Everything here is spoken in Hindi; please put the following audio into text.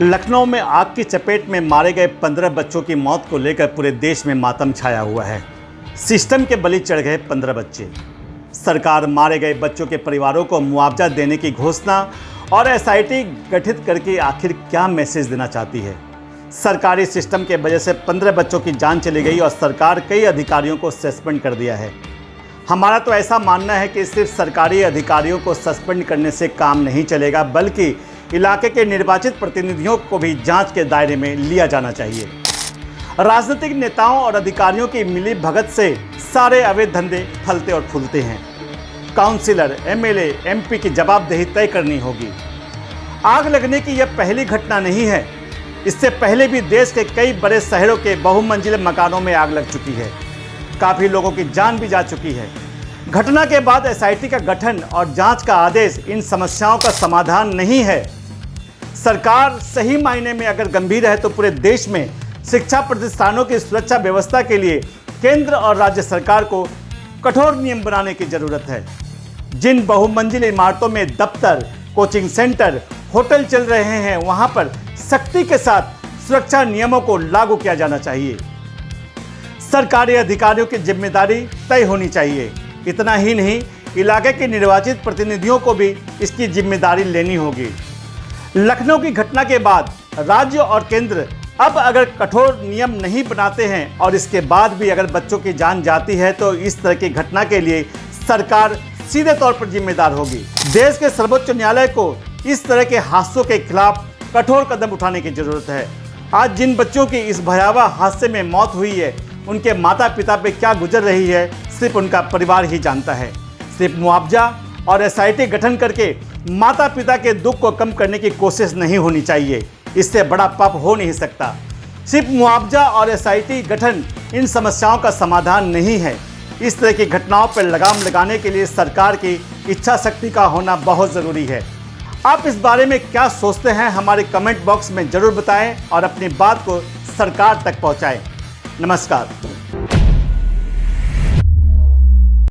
लखनऊ में आग की चपेट में मारे गए 15 बच्चों की मौत को लेकर पूरे देश में मातम छाया हुआ है। सिस्टम के बलि चढ़ गए 15 बच्चे। सरकार मारे गए बच्चों के परिवारों को मुआवजा देने की घोषणा और एसआईटी गठित करके आखिर क्या मैसेज देना चाहती है। सरकारी सिस्टम के वजह से 15 बच्चों की जान चली गई और सरकार कई अधिकारियों को सस्पेंड कर दिया है। हमारा तो ऐसा मानना है कि सिर्फ सरकारी अधिकारियों को सस्पेंड करने से काम नहीं चलेगा, बल्कि इलाके के निर्वाचित प्रतिनिधियों को भी जांच के दायरे में लिया जाना चाहिए। राजनीतिक नेताओं और अधिकारियों की मिली भगत से सारे अवैध धंधे फलते और फूलते हैं। काउंसिलर, एमएलए, एमपी की जवाबदेही तय करनी होगी। आग लगने की यह पहली घटना नहीं है। इससे पहले भी देश के कई बड़े शहरों के बहुमंजिले मकानों में आग लग चुकी है। काफ़ी लोगों की जान भी जा चुकी है। घटना के बाद एसआईटी का गठन और जांच का आदेश इन समस्याओं का समाधान नहीं है। सरकार सही मायने में अगर गंभीर है तो पूरे देश में शिक्षा प्रतिष्ठानों की सुरक्षा व्यवस्था के लिए केंद्र और राज्य सरकार को कठोर नियम बनाने की जरूरत है। जिन बहुमंजिल इमारतों में दफ्तर, कोचिंग सेंटर, होटल चल रहे हैं, वहां पर सख्ती के साथ सुरक्षा नियमों को लागू किया जाना चाहिए। सरकारी अधिकारियों की जिम्मेदारी तय होनी चाहिए। इतना ही नहीं, इलाके के निर्वाचित प्रतिनिधियों को भी इसकी जिम्मेदारी लेनी होगी। लखनऊ की घटना के बाद राज्य और केंद्र अब अगर कठोर नियम नहीं बनाते हैं और इसके बाद भी अगर बच्चों की जान जाती है तो इस तरह की घटना के लिए सरकार सीधे तौर पर जिम्मेदार होगी। देश के सर्वोच्च न्यायालय को इस तरह के हादसों के खिलाफ कठोर कदम उठाने की जरूरत है। आज जिन बच्चों की इस भयावह हादसे में मौत हुई है, उनके माता पिता पे क्या गुजर रही है, सिर्फ उनका परिवार ही जानता है। सिर्फ मुआवजा और एसआईटी गठन करके माता पिता के दुख को कम करने की कोशिश नहीं होनी चाहिए। इससे बड़ा पाप हो नहीं सकता। सिर्फ मुआवजा और एसआईटी गठन इन समस्याओं का समाधान नहीं है। इस तरह की घटनाओं पर लगाम लगाने के लिए सरकार की इच्छा शक्ति का होना बहुत ज़रूरी है। आप इस बारे में क्या सोचते हैं, हमारे कमेंट बॉक्स में ज़रूर बताएं और अपनी बात को सरकार तक पहुंचाएं। नमस्कार।